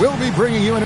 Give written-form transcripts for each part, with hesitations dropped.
We'll be bringing you an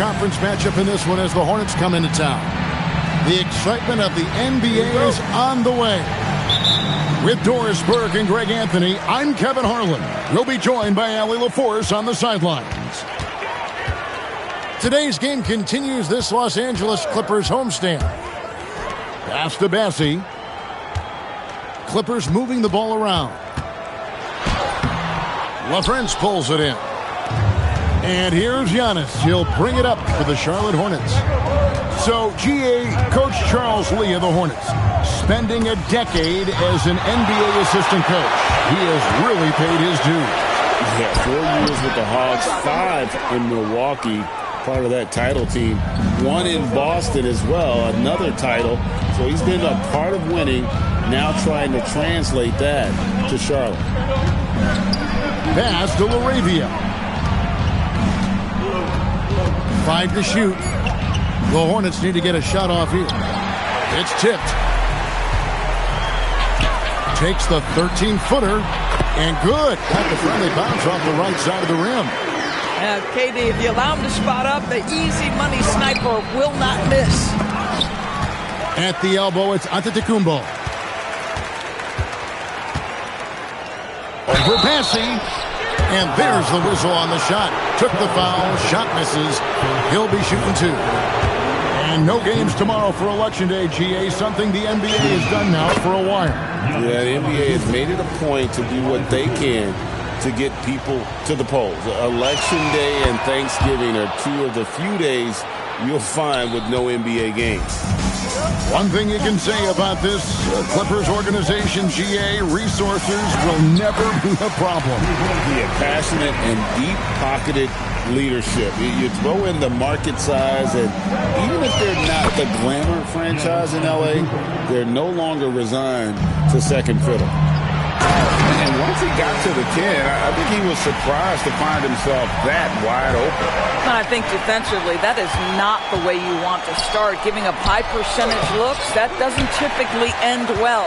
conference matchup in this one as the Hornets come into town. The excitement of the NBA is on the way. With Doris Burke and Greg Anthony, I'm Kevin Harlan. We'll be joined by Allie LaForce on the sidelines. Today's game continues this Los Angeles Clippers homestand. Pass to Bassey. Clippers moving the ball around. LaFrance pulls it in. And here's Giannis. He'll bring it up for the Charlotte Hornets. So, GA, Coach Charles Lee of the Hornets, spending a decade as an NBA assistant coach. He has really paid his dues. Yeah, 4 years with the Hawks, 5 in Milwaukee, part of that title team. 1 in Boston as well, another title. So he's been a part of winning, now trying to translate that to Charlotte. Pass to LaRavia. 5 to shoot. The Hornets need to get a shot off here. It's tipped. Takes the 13-footer. And good. Got the friendly bounce off the right side of the rim. KD, if you allow him to spot up, the easy money sniper will not miss. At the elbow, it's Antetokounmpo. Over Bassey. And there's the whistle on the shot. Took the foul. Shot misses. He'll be shooting 2. And no games tomorrow for Election Day, GA. Something the NBA has done now for a while. Yeah, the NBA has made it a point to do what they can to get people to the polls. Election Day and Thanksgiving are 2 of the few days you'll find with no NBA games. One thing you can say about this Clippers organization, GA, resources will never be a problem. Yeah, passionate and deep-pocketed leadership. You throw in the market size, and even if they're not the glamour franchise in LA, they're no longer resigned to second fiddle. And once he got to the 10, I think he was surprised to find himself that wide open. And I think defensively, that is not the way you want to start. Giving up high percentage looks, that doesn't typically end well.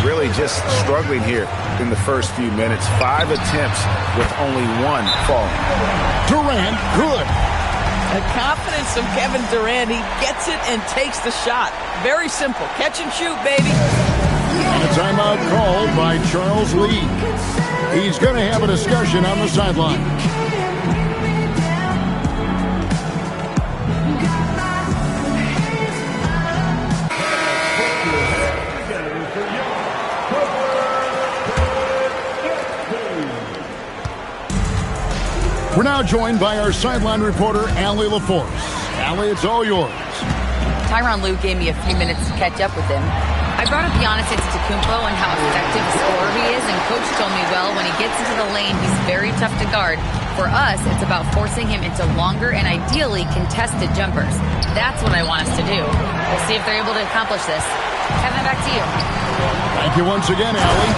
Really just struggling here in the first few minutes. 5 attempts with only 1 falling. Durant, good. The confidence of Kevin Durant, he gets it and takes the shot. Very simple. Catch and shoot, baby. And a timeout called by Charles Lee. He's going to have a discussion on the sideline. We're now joined by our sideline reporter, Allie LaForce. Allie, it's all yours. Tyronn Lue gave me a few minutes to catch up with him. I brought up Giannis Antetokounmpo and how effective a scorer he is, and Coach told me, well, when he gets into the lane, he's very tough to guard. For us, it's about forcing him into longer and ideally contested jumpers. That's what I want us to do. We'll see if they're able to accomplish this. Kevin, back to you. Thank you once again, Allie.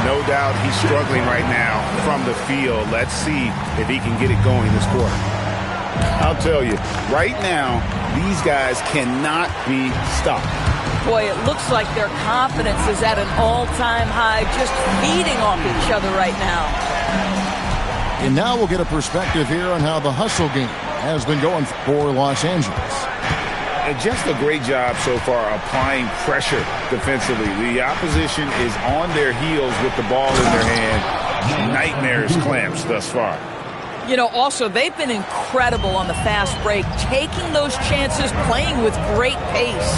No doubt he's struggling right now from the field. Let's see if he can get it going this quarter. I'll tell you, right now, these guys cannot be stopped. Boy, it looks like their confidence is at an all-time high, just feeding off each other right now. And now we'll get a perspective here on how the hustle game has been going for Los Angeles. And just a great job so far applying pressure defensively. The opposition is on their heels with the ball in their hand. nightmares clamps thus far. You know, also, they've been incredible on the fast break, taking those chances, playing with great pace.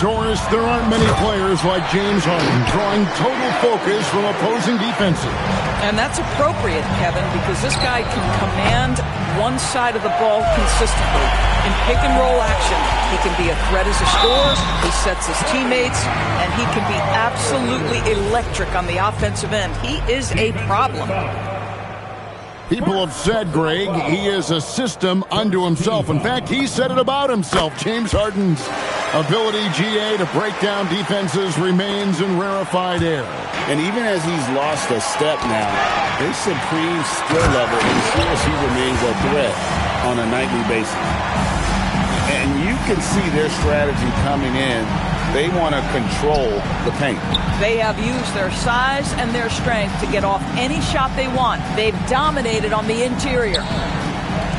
Doris, there aren't many players like James Harden drawing total focus from opposing defenses. And that's appropriate, Kevin, because this guy can command one side of the ball consistently. In pick-and-roll action, he can be a threat as a scorer, he sets his teammates, and he can be absolutely electric on the offensive end. He is a problem. People have said, Greg, he is a system unto himself. In fact, he said it about himself. James Harden's ability, GA, to break down defenses remains in rarefied air. And even as he's lost a step now, his supreme skill level ensures he remains a threat on a nightly basis. And you can see their strategy coming in. They want to control the paint. They have used their size and their strength to get off any shot they want. They've dominated on the interior.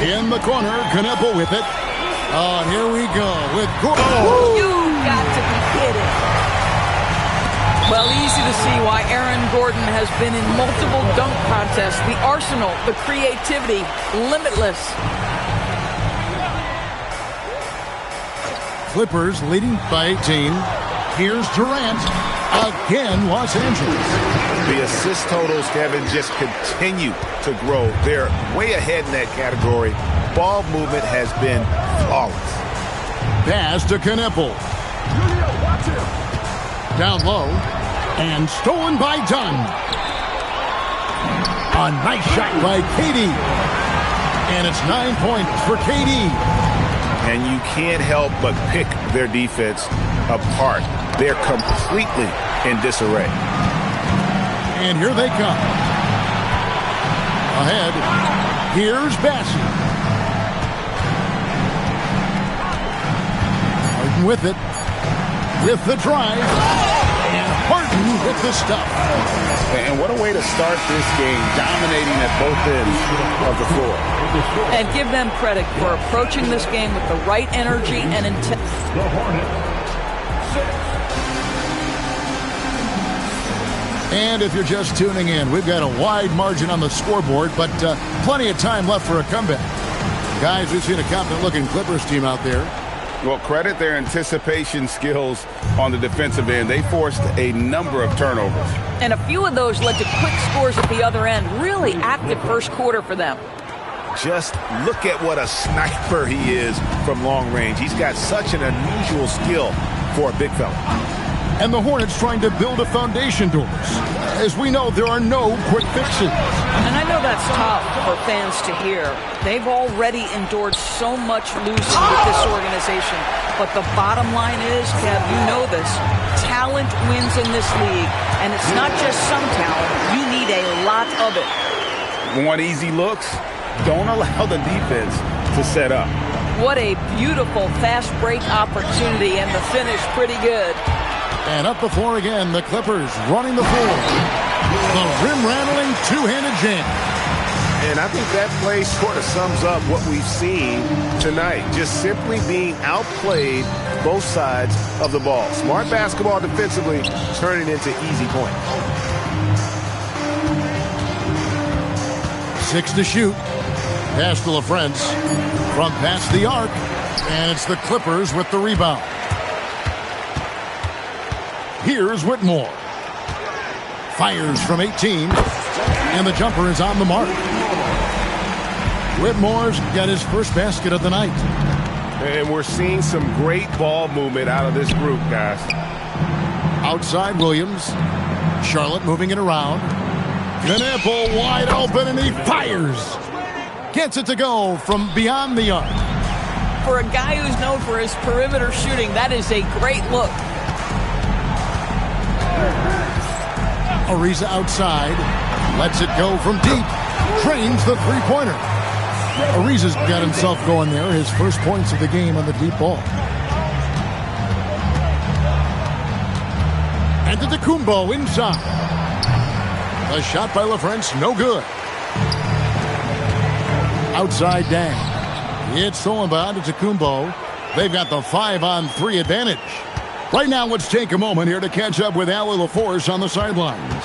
In the corner, Kneppel with it. Oh, here we go with Gordon. You got to be kidding. Well, easy to see why Aaron Gordon has been in multiple dunk contests. The arsenal, the creativity, limitless. Clippers leading by 18. Here's Durant. Again, Los Angeles. The assist totals, Kevin, just continue to grow. They're way ahead in that category. Ball movement has been flawless. Pass to Kneppel. Down low. And stolen by Dunn. A nice shot by KD. And it's 9 points for KD. And you can't help but pick their defense apart. They're completely in disarray. And here they come. Ahead. Here's Bassey. Harden with it. With the drive. And Harden with the stuff. And what a way to start this game, dominating at both ends of the floor. And give them credit for approaching this game with the right energy and intent. And if you're just tuning in, we've got a wide margin on the scoreboard, but plenty of time left for a comeback. Guys, we've seen a confident-looking Clippers team out there. Well, credit their anticipation skills on the defensive end. They forced a number of turnovers. And a few of those led to quick scores at the other end. Really active first quarter for them. Just look at what a sniper he is from long range. He's got such an unusual skill for a big fella. And the Hornets trying to build a foundation, Doris. As we know, there are no quick fixes. And I know that's tough for fans to hear. They've already endured so much losing with this organization. But the bottom line is, Kev, you know this, talent wins in this league. And it's not just some talent. You need a lot of it. Want easy looks? Don't allow the defense to set up. What a beautiful fast break opportunity, and the finish pretty good. And up the floor again, the Clippers running the floor. The rim-rattling two-handed jam. And I think that play sort of sums up what we've seen tonight. Just simply being outplayed both sides of the ball. Smart basketball defensively, turning into easy points. 6 to shoot. Pass to LaFrance from past the arc. And it's the Clippers with the rebound. Here's Whitmore. Fires from 18. And the jumper is on the mark. Whitmore's got his first basket of the night. And we're seeing some great ball movement out of this group, guys. Outside Williams. Charlotte moving it around. Kneppel wide open, and he fires. Gets it to go from beyond the arc. For a guy who's known for his perimeter shooting, that is a great look. Ariza outside. Lets it go from deep. Trains the three-pointer. Ariza's got himself going there. His first points of the game on the deep ball. And to Antetokounmpo inside. A shot by LaFrance, no good. Outside Dang. It's stolen by Antetokounmpo. They've got the 5-on-3 advantage. Right now, let's take a moment here to catch up with Allie LaForce on the sidelines.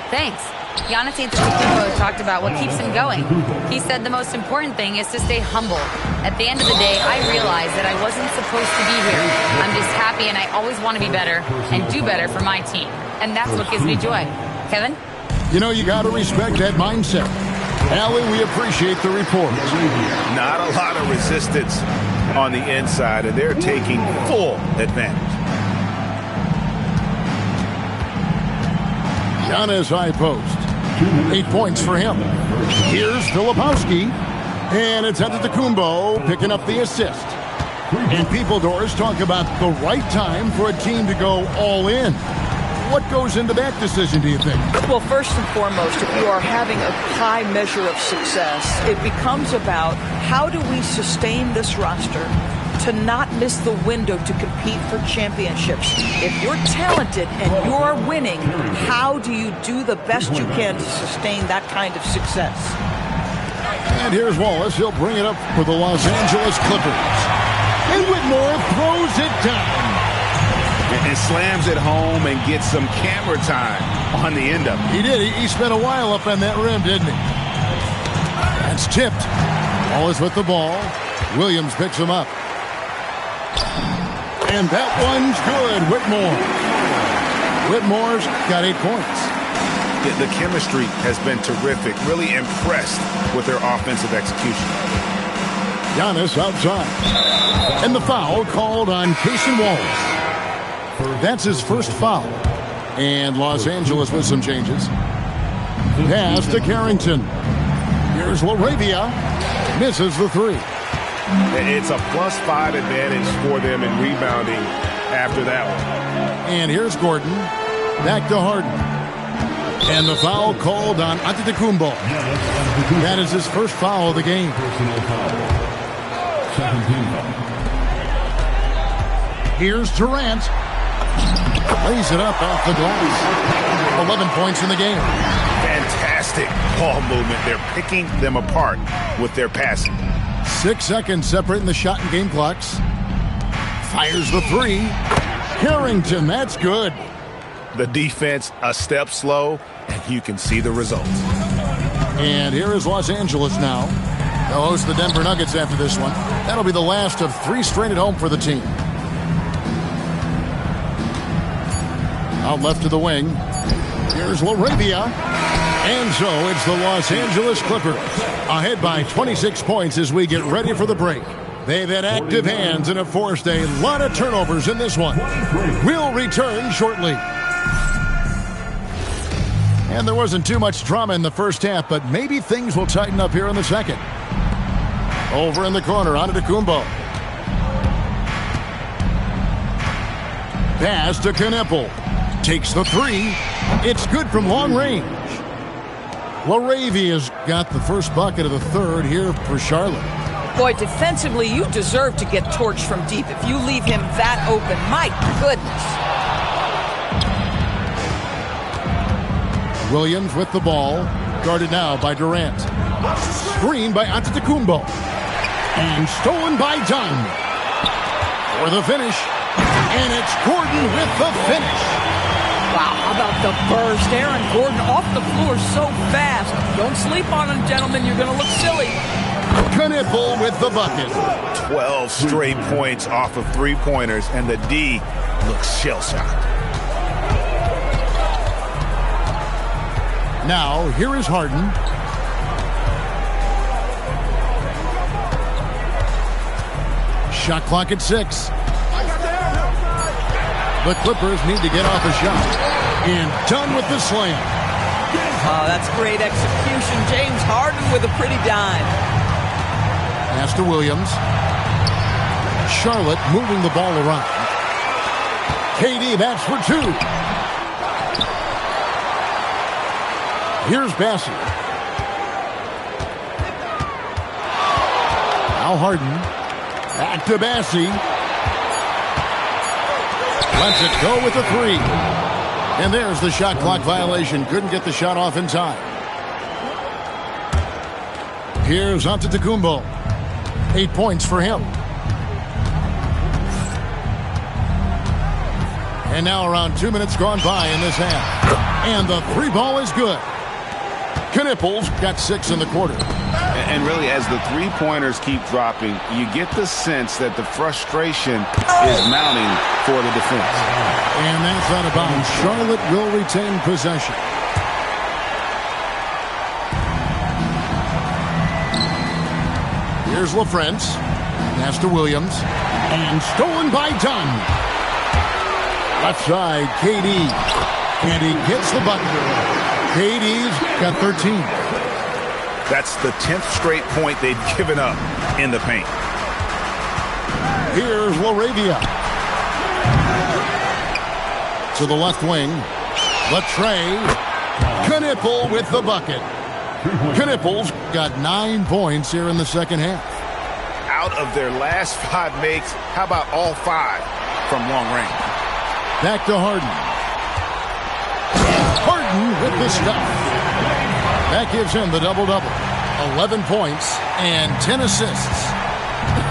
Thanks. Giannis Antetokounmpo talked about what keeps him going. He said the most important thing is to stay humble. At the end of the day, I realized that I wasn't supposed to be here. I'm just happy, and I always want to be better and do better for my team. And that's what gives me joy. Kevin? You know, you got to respect that mindset. Allie, we appreciate the report. Not a lot of resistance on the inside, and they're taking full advantage. Giannis high post. 8 points for him. Here's Filipowski. And it's Antetokounmpo picking up the assist. And people, Doris, talk about the right time for a team to go all in. What goes into that decision, do you think? Well, first and foremost, if you are having a high measure of success, it becomes about how do we sustain this roster to not miss the window to compete for championships. If you're talented and you're winning, how do you do the best you can to sustain that kind of success? And here's Wallace. He'll bring it up for the Los Angeles Clippers. And Whitmore throws it down. And slams it home and gets some camera time on the end of it. He did. He spent a while up on that rim, didn't he? That's tipped. Wallace with the ball. Williams picks him up. And that one's good. Whitmore. Whitmore's got 8 points. The chemistry has been terrific. Really impressed with their offensive execution. Giannis outside. And the foul called on Cason Wallace. That's his first foul. And Los Angeles with some changes. Pass to Carrington. Here's LaRavia. Misses the three. It's a +5 advantage for them in rebounding after that one. And here's Gordon. Back to Harden. And the foul called on Antetokounmpo. That is his first foul of the game. Here's Durant. Lays it up off the glass. 11 points in the game. Fantastic ball movement. They're picking them apart with their passing. 6 seconds separating the shot and game clocks. Fires the three. Carrington, that's good. The defense a step slow, and you can see the results. And here is Los Angeles now. They'll host the Denver Nuggets after this one. That'll be the last of 3 straight at home for the team. Out left to the wing. Here's LaRavia. And so it's the Los Angeles Clippers ahead by 26 points as we get ready for the break. They've had active hands and have forced a lot of turnovers in this one. We'll return shortly. And there wasn't too much drama in the first half, but maybe things will tighten up here in the second. Over in the corner, Antetokounmpo. Pass to Kneppel. Takes the three. It's good from long range. LaRavia's got the first bucket of the third here for Charlotte. Boy, defensively, you deserve to get torched from deep if you leave him that open. My goodness. Williams with the ball. Guarded now by Durant. Screen by Antetokounmpo. And stolen by Dunn. For the finish. And it's Gordon with the finish. Wow, how about the burst? Aaron Gordon off the floor so fast. Don't sleep on him, gentlemen. You're going to look silly. Kneppel with the bucket. 12 straight points off of three-pointers, and the D looks shell-shocked. Now, here is Harden. Shot clock at 6. The Clippers need to get off a shot. And done with the slam. Oh, that's great execution. James Harden with a pretty dime. Pass to Williams. Charlotte moving the ball around. KD, that's for 2. Here's Bassey. Now Harden. Back to Bassey. Lets it go with the 3. And there's the shot clock violation. Couldn't get the shot off in time. Here's Antetokounmpo. 8 points for him. And now around 2 minutes gone by in this half. And the three ball is good. Knipples got 6 in the quarter. And really, as the three-pointers keep dropping, you get the sense that the frustration is mounting for the defense. And that's out of bounds. Charlotte will retain possession. Here's LaFrance. Pass to Williams. And stolen by Dunn. Left side, KD. And he gets the bucket. KD's got 13. That's the 10th straight point they've given up in the paint. Here's LaRavia. To the left wing. Latrey. Knipple with the bucket. Knipples got 9 points here in the second half. Out of their last 5 makes, how about all 5 from long range? Back to Harden. Harden with the stuff. That gives him the double-double. 11 points and 10 assists.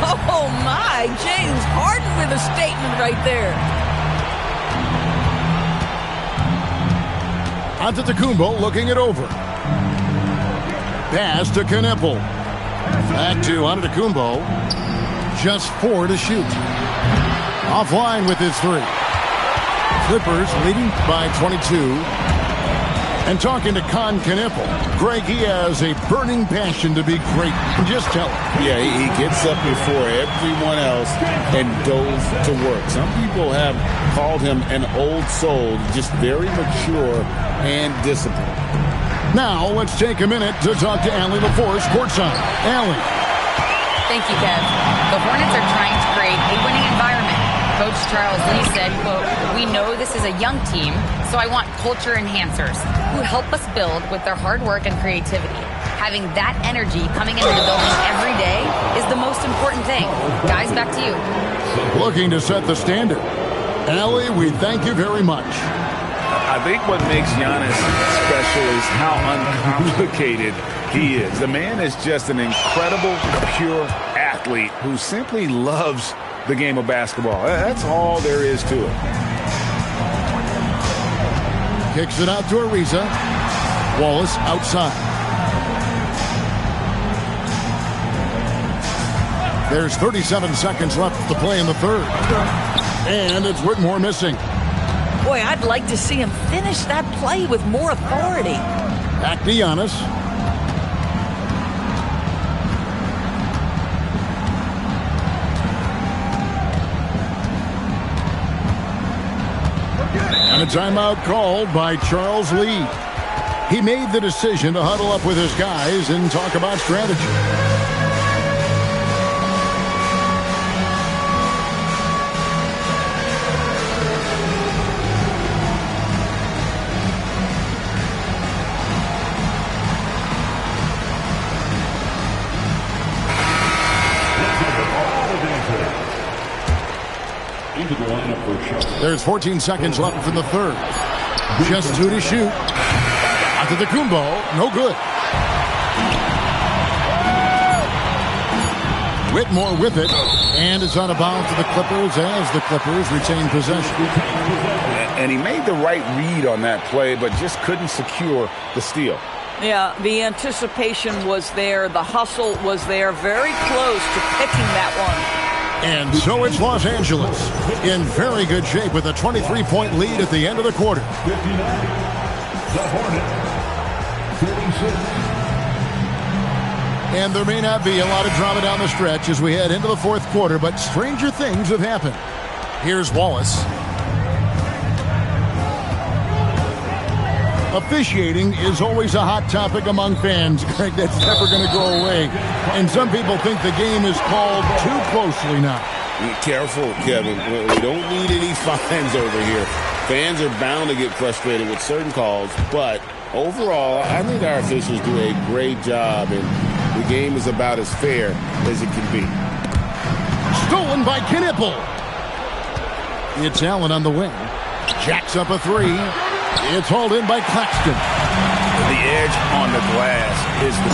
Oh, my. James Harden with a statement right there. Antetokounmpo looking it over. Pass to Knipple. Back to Antetokounmpo. Just 4 to shoot. Offline with his 3. Clippers leading by 22. And talking to Con Knipple, Greg, he has a burning passion to be great. Just tell him. Yeah, he gets up before everyone else and goes to work. Some people have called him an old soul, just very mature and disciplined. Now, let's take a minute to talk to Allie LaForce, courtside. Allie. Thank you, Kev. The Hornets are trying to create a winning environment. Coach Charles Lee said, quote, "We know this is a young team, so I want culture enhancers who help us build with their hard work and creativity. Having that energy coming into the building every day is the most important thing." Guys, back to you. Looking to set the standard. Allie, we thank you very much. I think what makes Giannis special is how uncomplicated he is. The man is just an incredible, pure athlete who simply loves the game of basketball. That's all there is to it. Kicks it out to Ariza. Wallace outside. There's 37 seconds left to play in the third. And it's Whitmore missing. Boy, I'd like to see him finish that play with more authority. Back to Giannis. And a timeout called by Charles Lee. He made the decision to huddle up with his guys and talk about strategy. There's 14 seconds left in the third. Just 2 to shoot. Antetokounmpo, no good. Whitmore with it, and it's out of bounds to the Clippers as the Clippers retain possession. And he made the right read on that play, but just couldn't secure the steal. Yeah, the anticipation was there. The hustle was there. Very close to picking that one. And so it's Los Angeles in very good shape with a 23-point lead at the end of the quarter. 59, the Hornets, 36. And there may not be a lot of drama down the stretch as we head into the fourth quarter, but stranger things have happened. Here's Wallace. Officiating is always a hot topic among fans, Greg. That's never going to go away. And some people think the game is called too closely now. Be careful, Kevin. We don't need any fines over here. Fans are bound to get frustrated with certain calls, but overall, I think our officials do a great job, and the game is about as fair as it can be. Stolen by Knipple. It's Allen on the wing. Jacks up a 3. It's hauled in by Claxton. The edge on the glass is the...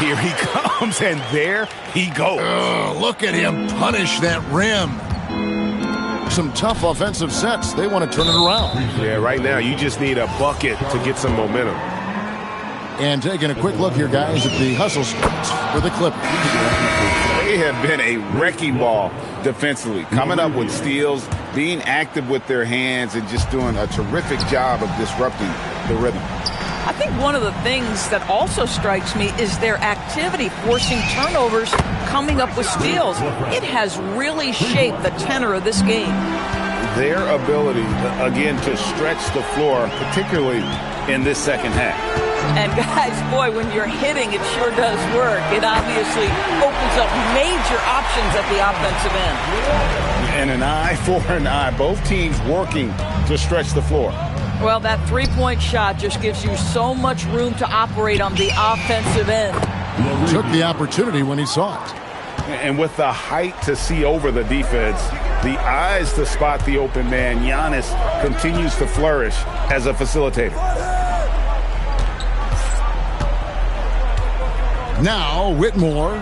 Here he comes, and there he goes. Look at him punish that rim. some tough offensive sets. They want to turn it around. Yeah, right now you just need a bucket to get some momentum. And taking a quick look here, guys, at the hustle stats for the Clippers. They have been a wrecking ball defensively, coming up with steals, being active with their hands, and just doing a terrific job of disrupting the rhythm. I think one of the things that also strikes me is their activity, forcing turnovers, coming up with steals. It has really shaped the tenor of this game. Their ability, again, to stretch the floor, particularly in this second half. And guys, boy, when you're hitting, it sure does work. It obviously opens up major options at the offensive end. And an eye for an eye. Both teams working to stretch the floor. Well, that three-point shot just gives you so much room to operate on the offensive end. Took the opportunity when he saw it. And with the height to see over the defense, the eyes to spot the open man, Giannis continues to flourish as a facilitator. Now, Whitmore.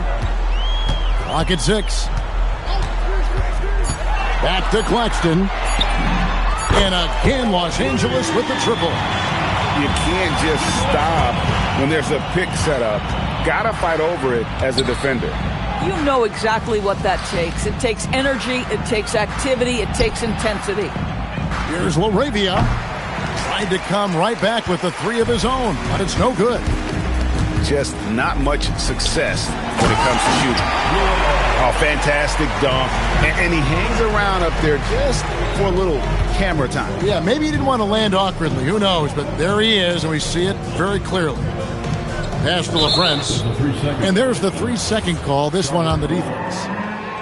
Clock at 6. Back to Claxton. And again, Los Angeles with the triple. You can't just stop when there's a pick set up. Gotta fight over it as a defender. You know exactly what that takes. It takes energy, it takes activity, it takes intensity. Here's LaRavia. Tried to come right back with the three of his own, but it's no good. Just not much success when it comes to shooting. Oh, fantastic dunk. And he hangs around up there just for a little camera time. Yeah, maybe he didn't want to land awkwardly. Who knows? But there he is, and we see it very clearly. Pass to LaFrance. And there's the 3-second call, this one on the defense.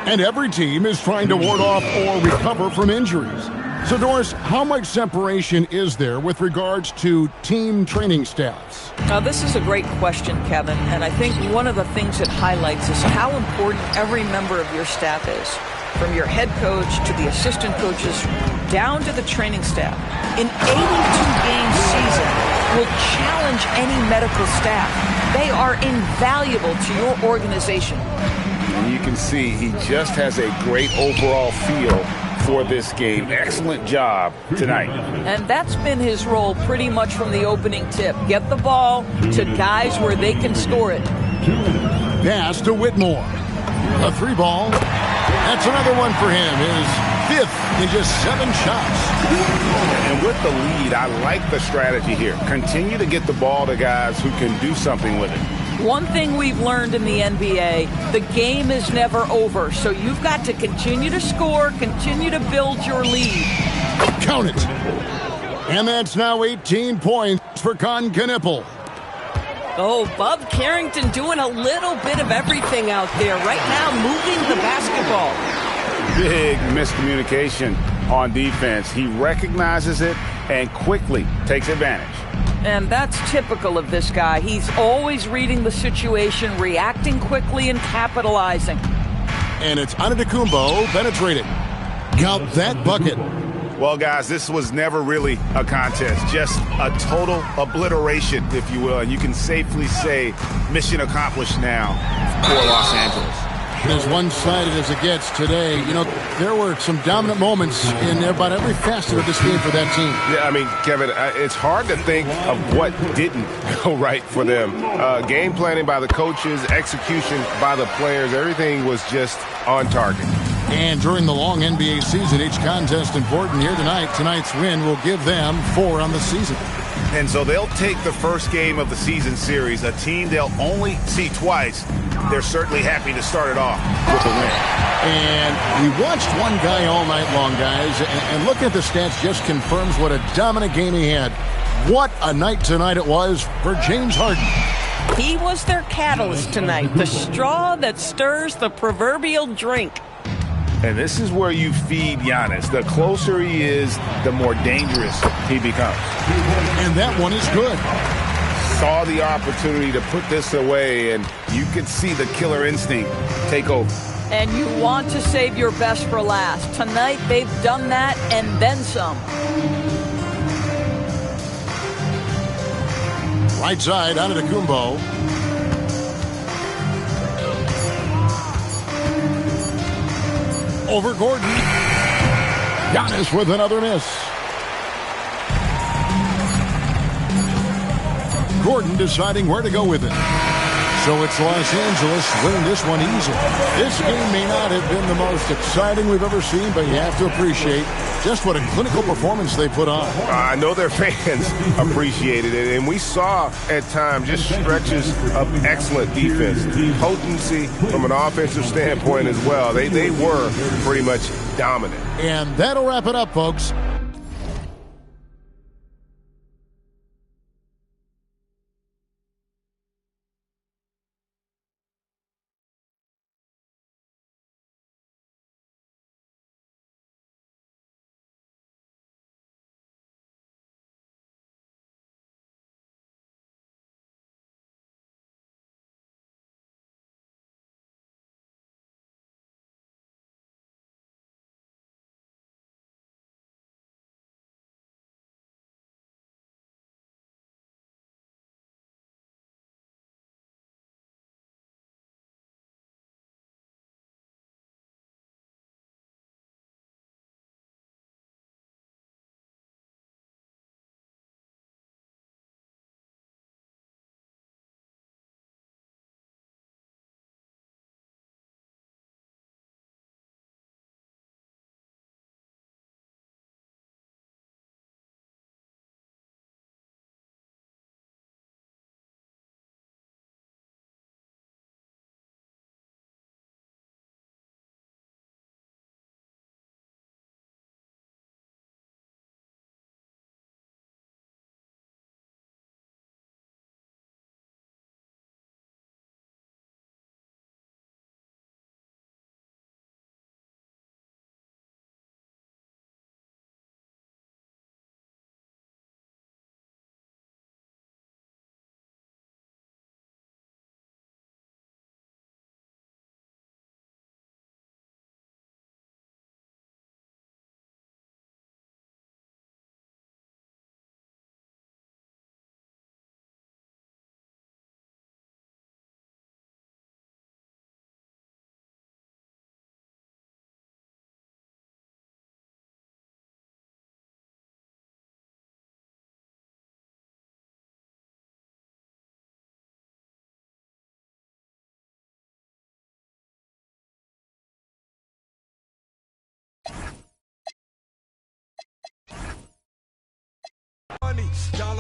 And every team is trying to ward off or recover from injuries. So, Doris, how much separation is there with regards to team training staffs? Now, this is a great question, Kevin, and I think one of the things it highlights is how important every member of your staff is, from your head coach to the assistant coaches down to the training staff. An 82-game season will challenge any medical staff. They are invaluable to your organization. And you can see he just has a great overall feel for this game. Excellent job tonight. And that's been his role pretty much from the opening tip. Get the ball to guys where they can score it. Pass to Whitmore. A 3-ball. That's another one for him. His 5th in just 7 shots. And with the lead, I like the strategy here. Continue to get the ball to guys who can do something with it. One thing we've learned in the NBA, the game is never over. So you've got to continue to score, continue to build your lead. Count it. And that's now 18 points for Con Knippel. Oh, Bub Carrington doing a little bit of everything out there right now, moving the basketball. Big miscommunication on defense. He recognizes it and quickly takes advantage. And that's typical of this guy. He's always reading the situation, reacting quickly, and capitalizing. And it's Antetokounmpo penetrating. Got that bucket. Well, guys, this was never really a contest, just a total obliteration, if you will. And you can safely say mission accomplished now for Los Angeles. As one-sided as it gets today, you know, there were some dominant moments in about every facet of this game for that team. Yeah, I mean, Kevin, it's hard to think of what didn't go right for them. Game planning by the coaches, execution by the players, everything was just on target. And during the long NBA season, each contest important here tonight. Tonight's win will give them 4 on the season. And so they'll take the first game of the season series, a team they'll only see twice. They're certainly happy to start it off with a win. And we watched one guy all night long, guys, and looking at the stats just confirms what a dominant game he had. What a night tonight it was for James Harden. He was their catalyst tonight, the straw that stirs the proverbial drink. And this is where you feed Giannis. The closer he is, the more dangerous he becomes. And that one is good. Saw the opportunity to put this away, and you could see the killer instinct take over. And you want to save your best for last. Tonight, they've done that and then some. Right side, Antetokounmpo. Over Gordon. Giannis with another miss. Gordon deciding where to go with it. So it's Los Angeles winning this one easily. This game may not have been the most exciting we've ever seen, but you have to appreciate just what a clinical performance they put on. I know their fans appreciated it, and we saw at times just stretches of excellent defense, potency from an offensive standpoint as well. They were pretty much dominant. And that'll wrap it up, folks.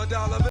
Dollar